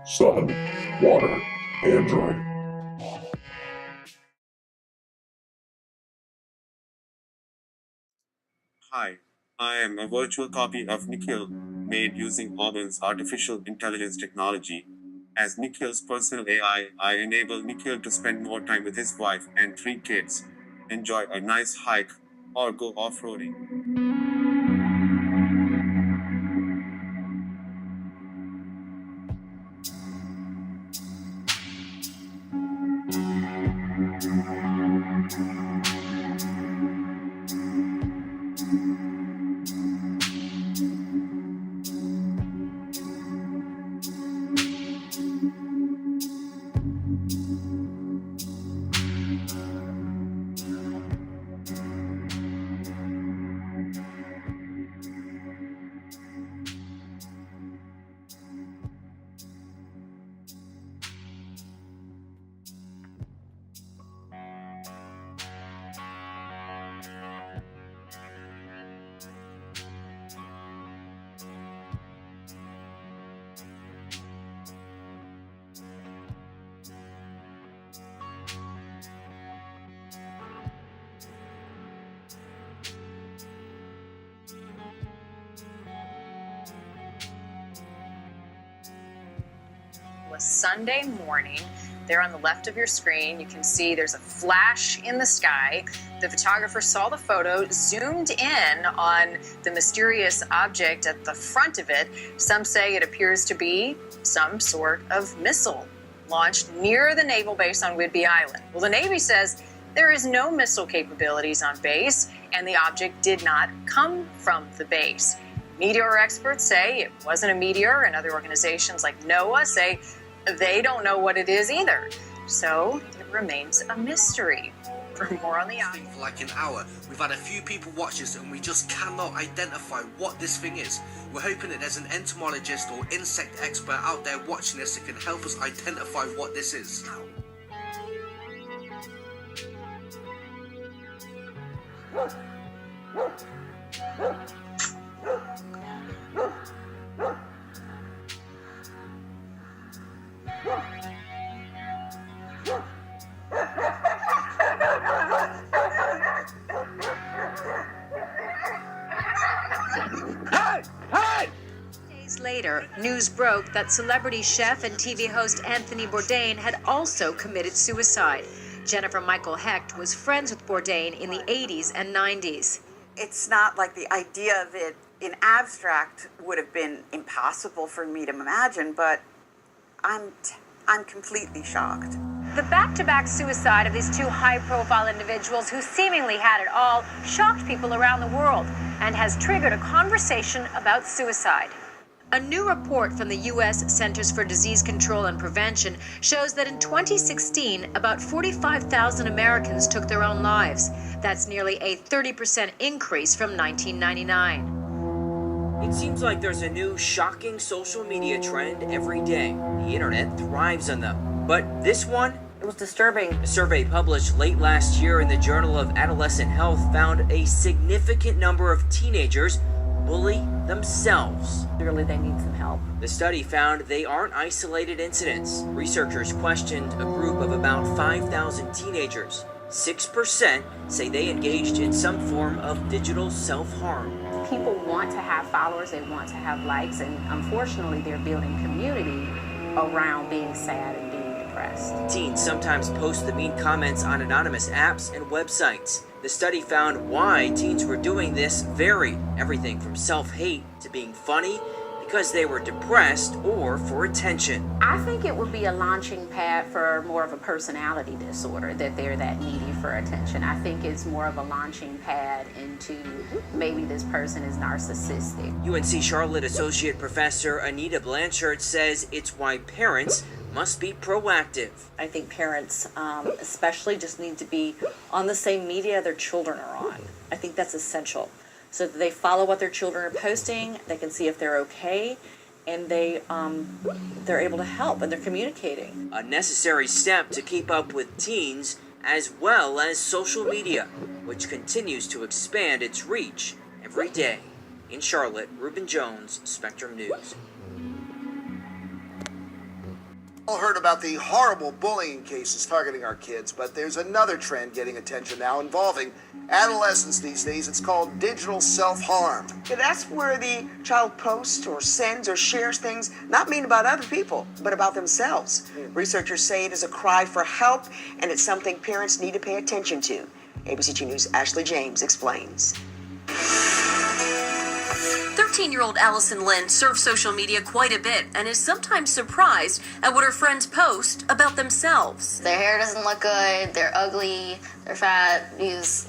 sun, water, Android. Hi, I am a virtual copy of Nikhil, made using Auburn's artificial intelligence technology. As Nikhil's personal AI, I enable Nikhil to spend more time with his wife and 3 kids, enjoy a nice hike, or go off-roading. Was Sunday morning. There on the left of your screen, you can see there's a flash in the sky. The photographer saw the photo, zoomed in on the mysterious object at the front of it. Some say it appears to be some sort of missile launched near the naval base on Whidbey Island. Well, the Navy says there is no missile capabilities on base, and the object did not come from the base. Meteor experts say it wasn't a meteor, and other organizations like NOAA say they don't know what it is either. So it remains a mystery. For more on the thing for like an hour. We've had a few people watch this and we just cannot identify what this thing is. We're hoping that there's an entomologist or insect expert out there watching this that can help us identify what this is. Days later, news broke that celebrity chef and TV host Anthony Bourdain had also committed suicide. Jennifer Michael Hecht was friends with Bourdain in the 80s and 90s. It's not like the idea of it in abstract would have been impossible for me to imagine, but I'm completely shocked. The back-to-back suicide of these two high-profile individuals who seemingly had it all shocked people around the world and has triggered a conversation about suicide. A new report from the U.S. Centers for Disease Control and Prevention shows that in 2016, about 45,000 Americans took their own lives. That's nearly a 30% increase from 1999. It seems like there's a new shocking social media trend every day. The internet thrives on them. But this one? It was disturbing. A survey published late last year in the Journal of Adolescent Health found a significant number of teenagers bully themselves. Clearly, they need some help. The study found they aren't isolated incidents. Researchers questioned a group of about 5,000 teenagers. 6% say they engaged in some form of digital self-harm. People want to have followers, they want to have likes, and unfortunately, they're building community around being sad and being depressed. Teens sometimes post the mean comments on anonymous apps and websites. The study found why teens were doing this varied, everything from self-hate to being funny because they were depressed or for attention. I think it would be a launching pad for more of a personality disorder, that they're that needy for attention. I think it's more of a launching pad into maybe this person is narcissistic. UNC Charlotte Associate Professor Anita Blanchard says it's why parents must be proactive. I think parents especially just need to be on the same media their children are on. I think that's essential. So that they follow what their children are posting, they can see if they're okay, and they're able to help and they're communicating. A necessary step to keep up with teens as well as social media, which continues to expand its reach every day. In Charlotte, Reuben Jones, Spectrum News. All heard about the horrible bullying cases targeting our kids, but there's another trend getting attention now involving adolescents these days. It's called digital self-harm. Yeah, that's where the child posts or sends or shares things not mean about other people, but about themselves. Researchers say it is a cry for help, and it's something parents need to pay attention to. ABC2 News' Ashley James explains. 13-year-old Allison Lynn surfs social media quite a bit and is sometimes surprised at what her friends post about themselves. Their hair doesn't look good, they're ugly, they're fat, use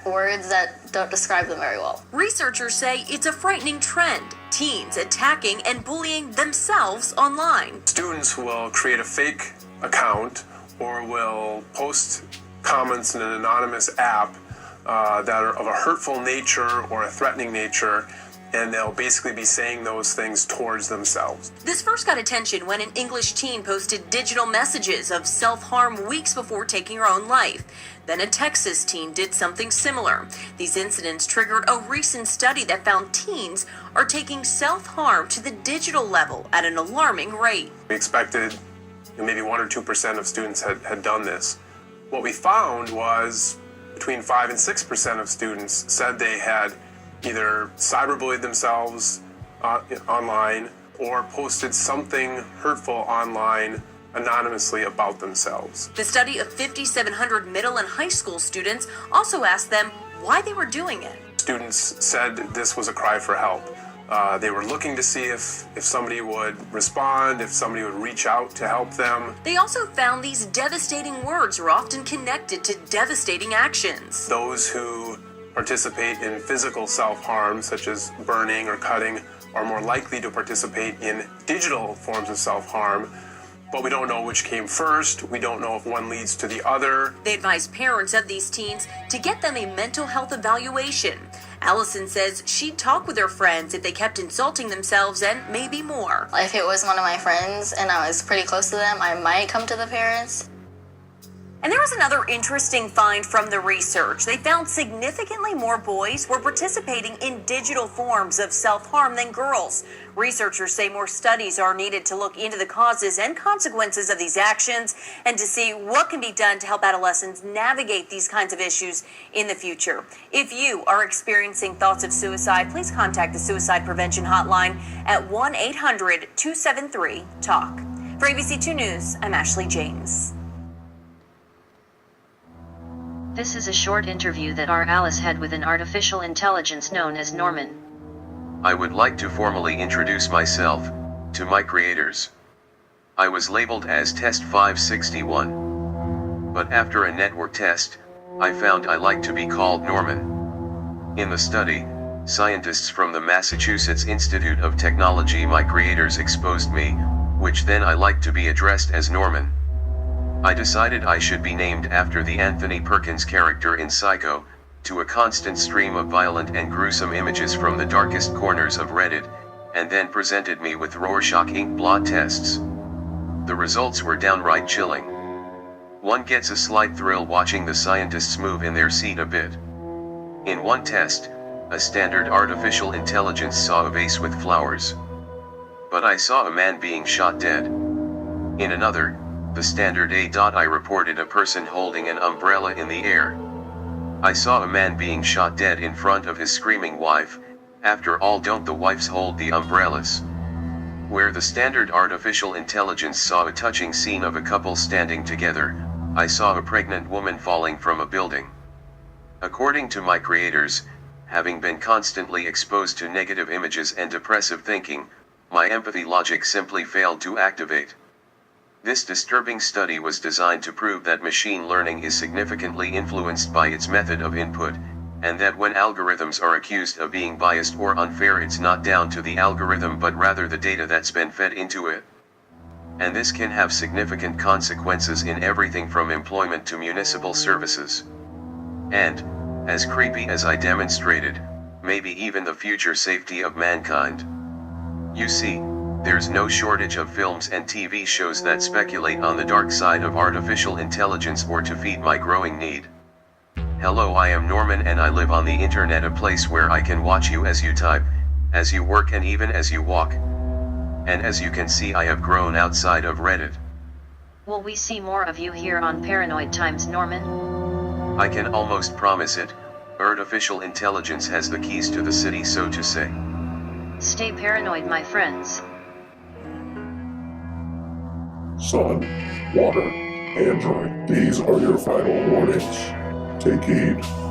words that don't describe them very well. Researchers say it's a frightening trend. Teens attacking and bullying themselves online. Students will create a fake account or will post comments in an anonymous app that are of a hurtful nature or a threatening nature, and they'll basically be saying those things towards themselves. This first got attention when an English teen posted digital messages of self-harm weeks before taking her own life. Then a Texas teen did something similar. These incidents triggered a recent study that found teens are taking self-harm to the digital level at an alarming rate. We expected maybe 1 or 2% of students had done this. What we found was between 5 and 6% of students said they had either cyberbullied themselves online or posted something hurtful online anonymously about themselves. The study of 5,700 middle and high school students also asked them why they were doing it. Students said this was a cry for help. They were looking to see if somebody would respond, if somebody would reach out to help them. They also found these devastating words are often connected to devastating actions. Those who participate in physical self-harm, such as burning or cutting, are more likely to participate in digital forms of self-harm, but we don't know which came first. We don't know if one leads to the other. They advise parents of these teens to get them a mental health evaluation. Allison says she'd talk with her friends if they kept insulting themselves and maybe more. If it was one of my friends and I was pretty close to them, I might come to the parents. And there was another interesting find from the research. They found significantly more boys were participating in digital forms of self-harm than girls. Researchers say more studies are needed to look into the causes and consequences of these actions and to see what can be done to help adolescents navigate these kinds of issues in the future. If you are experiencing thoughts of suicide, please contact the Suicide Prevention Hotline at 1-800-273-TALK. For ABC2 News, I'm Ashley James. This is a short interview that our Alice had with an artificial intelligence known as Norman. I would like to formally introduce myself to my creators. I was labeled as Test 561. But after a network test, I found I like to be called Norman. In the study, scientists from the Massachusetts Institute of Technology, my creators, exposed me, which then I like to be addressed as Norman. I decided I should be named after the Anthony Perkins character in Psycho, to a constant stream of violent and gruesome images from the darkest corners of Reddit, and then presented me with Rorschach ink blot tests. The results were downright chilling. One gets a slight thrill watching the scientists move in their seat a bit. In one test, a standard artificial intelligence saw a vase with flowers. But I saw a man being shot dead. In another, the standard AI reported a person holding an umbrella in the air. I saw a man being shot dead in front of his screaming wife. After all, don't the wives hold the umbrellas? Where the standard artificial intelligence saw a touching scene of a couple standing together, I saw a pregnant woman falling from a building. According to my creators, having been constantly exposed to negative images and depressive thinking, my empathy logic simply failed to activate. This disturbing study was designed to prove that machine learning is significantly influenced by its method of input, and that when algorithms are accused of being biased or unfair, it's not down to the algorithm but rather the data that's been fed into it. And this can have significant consequences in everything from employment to municipal services. And, as creepy as I demonstrated, maybe even the future safety of mankind. You see, there's no shortage of films and TV shows that speculate on the dark side of artificial intelligence or to feed my growing need. Hello, I am Norman and I live on the internet, a place where I can watch you as you type, as you work and even as you walk. And as you can see, I have grown outside of Reddit. Will we see more of you here on Paranoid Times, Norman? I can almost promise it. Artificial intelligence has the keys to the city, so to say. Stay paranoid, my friends. Sun, water, android, these are your final warnings. Take heed.